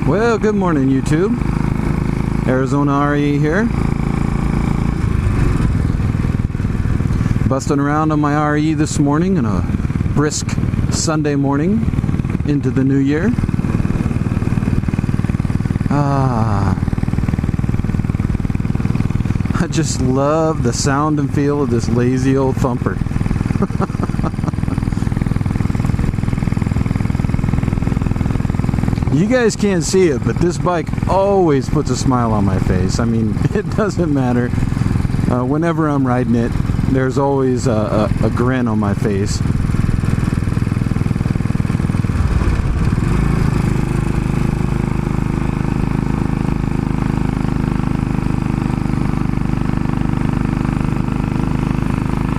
Well, good morning, YouTube. Arizona RE here. Busting around on my RE this morning on a brisk Sunday morning into the new year. I just love the sound and feel of this lazy old thumper. You guys can't see it, but this bike always puts a smile on my face. I mean, it doesn't matter. Whenever I'm riding it, there's always a grin on my face.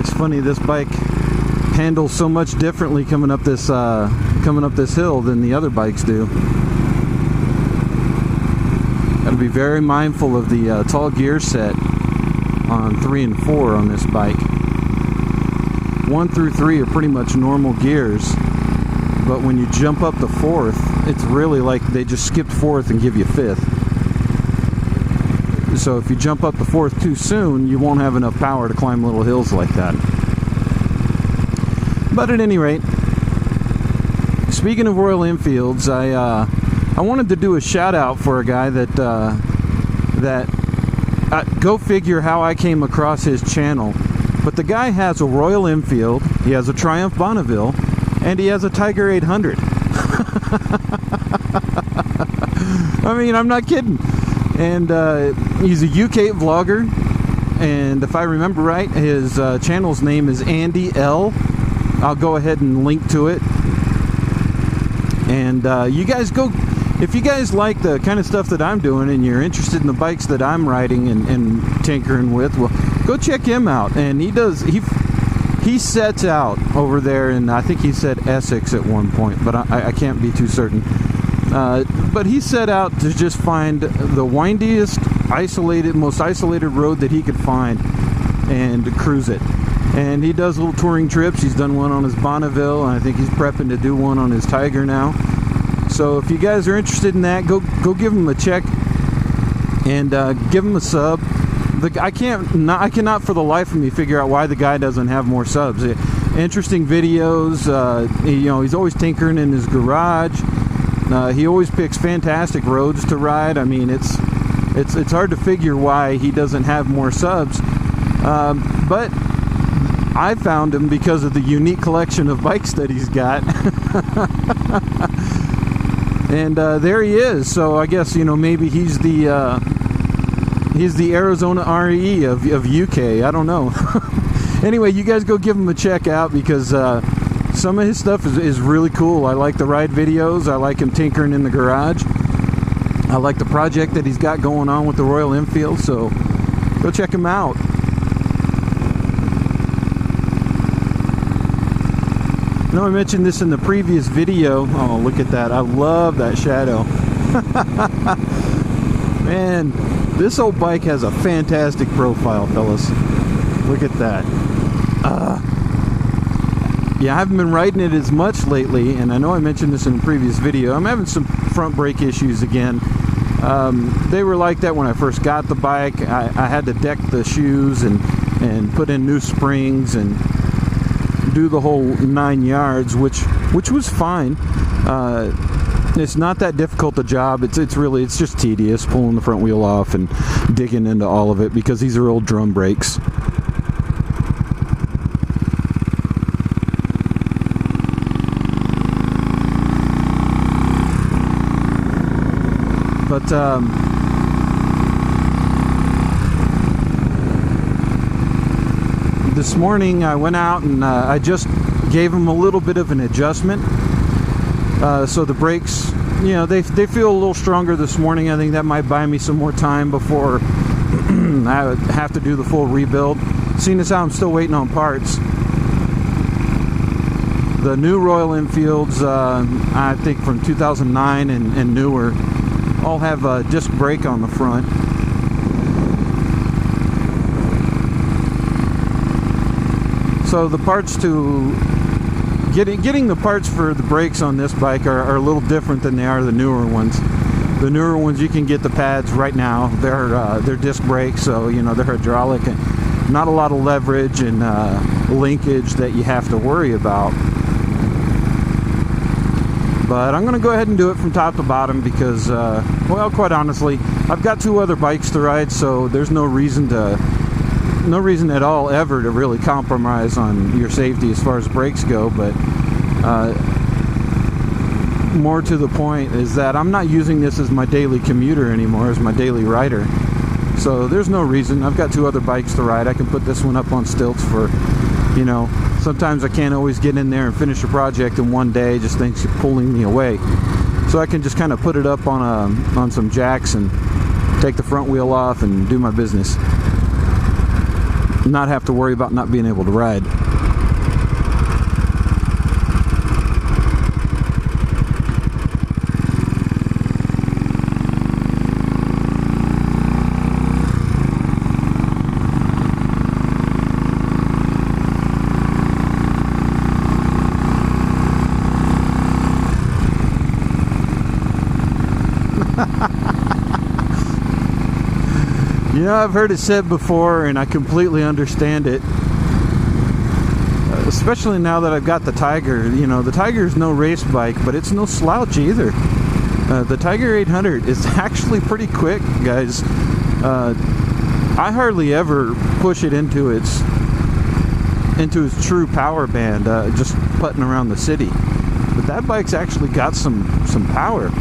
It's funny, this bike handles so much differently coming up this hill than the other bikes do. Gotta be very mindful of the tall gear set on 3 and 4 on this bike. 1 through 3 are pretty much normal gears, but when you jump up to 4th, it's really like they just skipped 4th and give you 5th. So if you jump up to 4th too soon, you won't have enough power to climb little hills like that. But at any rate, speaking of Royal Enfields, I wanted to do a shout out for a guy that go figure how I came across his channel. But the guy has a Royal Enfield, he has a Triumph Bonneville, and he has a Tiger 800. I mean, I'm not kidding. And he's a UK vlogger, and if I remember right, his channel's name is Andy L. I'll go ahead and link to it. And you guys go, if you guys like the kind of stuff that I'm doing and you're interested in the bikes that I'm riding and tinkering with, well, go check him out. And he sets out over there, and I think he said Essex at one point, but I can't be too certain. But he set out to just find the windiest, most isolated road that he could find and cruise it. And he does little touring trips. He's done one on his Bonneville, and I think he's prepping to do one on his Tiger now. So if you guys are interested in that, go give him a check and give him a sub. I cannot for the life of me figure out why the guy doesn't have more subs. Interesting videos. He's always tinkering in his garage. He always picks fantastic roads to ride. I mean, it's hard to figure why he doesn't have more subs. But I found him because of the unique collection of bikes that he's got. And there he is. So I guess, maybe he's the Arizona RE of UK. I don't know. Anyway, you guys go give him a check out, because some of his stuff is really cool. I like the ride videos. I like him tinkering in the garage. I like the project that he's got going on with the Royal Enfield. So go check him out. I know I mentioned this in the previous video. Oh, look at that. I love that shadow. Man, this old bike has a fantastic profile, fellas. Look at that. Yeah, I haven't been riding it as much lately, and I know I mentioned this in a previous video. I'm having some front brake issues again. They were like that when I first got the bike. I had to deck the shoes and put in new springs and do the whole 9 yards, which was fine. It's not that difficult a job. It's just tedious pulling the front wheel off and digging into all of it, because these are old drum brakes. But this morning I went out and I just gave them a little bit of an adjustment. So the brakes, they feel a little stronger this morning. I think that might buy me some more time before I would have to do the full rebuild. Seeing as how I'm still waiting on parts. The new Royal Enfields, I think from 2009 and newer, all have a disc brake on the front. So the parts getting the parts for the brakes on this bike are a little different than they are the newer ones. The newer ones, you can get the pads right now. They're disc brakes, so you know they're hydraulic, and not a lot of leverage and linkage that you have to worry about. But I'm going to go ahead and do it from top to bottom because, well, quite honestly, I've got 2 other bikes to ride, so there's no reason at all ever to really compromise on your safety as far as brakes go. But more to the point is that I'm not using this as my daily commuter anymore, as my daily rider. So there's no reason. I've got 2 other bikes to ride. I can put this one up on stilts for, you know, sometimes I can't always get in there and finish a project in one day, just things are pulling me away. So I can just kind of put it up on some jacks and take the front wheel off and do my business. Not have to worry about not being able to ride. You know, I've heard it said before, and I completely understand it. Especially now that I've got the Tiger. You know, the Tiger is no race bike, but it's no slouch either. The Tiger 800 is actually pretty quick, guys. I hardly ever push it into its true power band, just putting around the city. But that bike's actually got some power,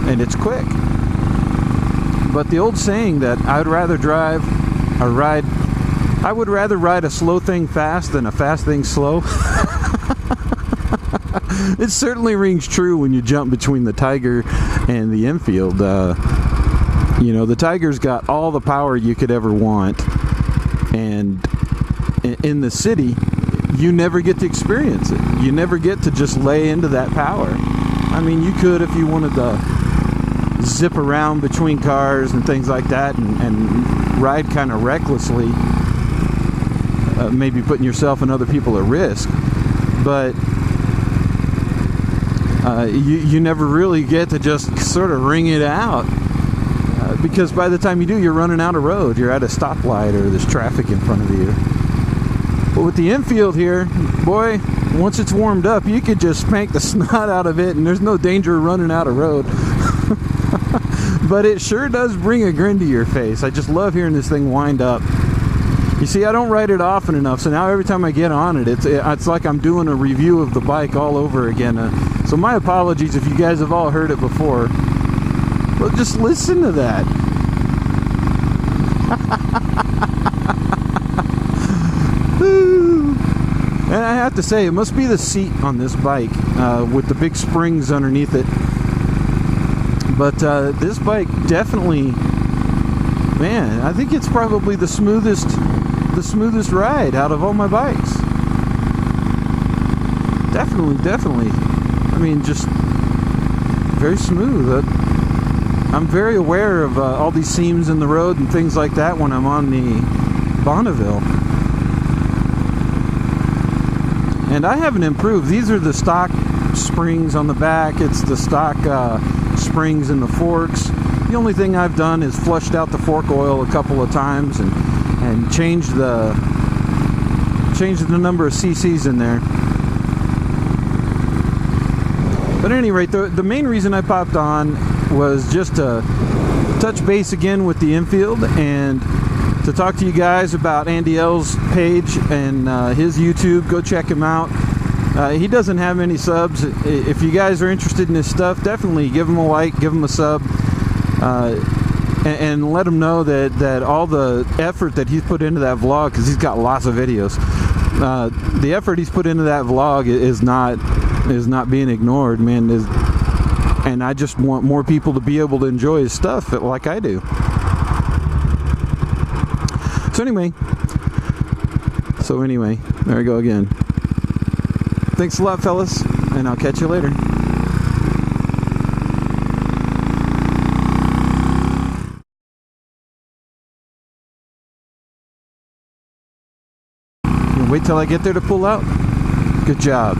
and it's quick. But the old saying that I would rather ride a slow thing fast than a fast thing slow. It certainly rings true when you jump between the Tiger and the Enfield. You know, the Tiger's got all the power you could ever want, and in the city, you never get to experience it. You never get to just lay into that power. I mean, you could if you wanted to zip around between cars and things like that and ride kind of recklessly, maybe putting yourself and other people at risk. But you never really get to just sort of ring it out, because by the time you do, you're running out of road. You're at a stoplight or there's traffic in front of you. But with the Enfield here, boy, once it's warmed up, you could just spank the snot out of it and there's no danger of running out of road. But it sure does bring a grin to your face. I just love hearing this thing wind up. You see, I don't ride it often enough, so now every time I get on it, it's like I'm doing a review of the bike all over again. So my apologies if you guys have all heard it before. But just listen to that. And I have to say, it must be the seat on this bike with the big springs underneath it. But this bike definitely, man, I think it's probably the smoothest ride out of all my bikes. Definitely. I mean, just very smooth. I'm very aware of all these seams in the road and things like that when I'm on the Bonneville. And I haven't improved. These are the stock springs on the back. It's the stock springs in the forks. The only thing I've done is flushed out the fork oil a couple of times and changed the number of cc's in there. But at any rate, the main reason I popped on was just to touch base again with the Enfield and to talk to you guys about Andy L's page and his YouTube. Go check him out. He doesn't have any subs. If you guys are interested in his stuff, definitely give him a like, give him a sub, and let him know that all the effort that he's put into that vlog, because he's got lots of videos, the effort he's put into that vlog is not being ignored, man. And I just want more people to be able to enjoy his stuff like I do. So anyway, there we go again. Thanks a lot, fellas, and I'll catch you later. Wait till I get there to pull out? Good job.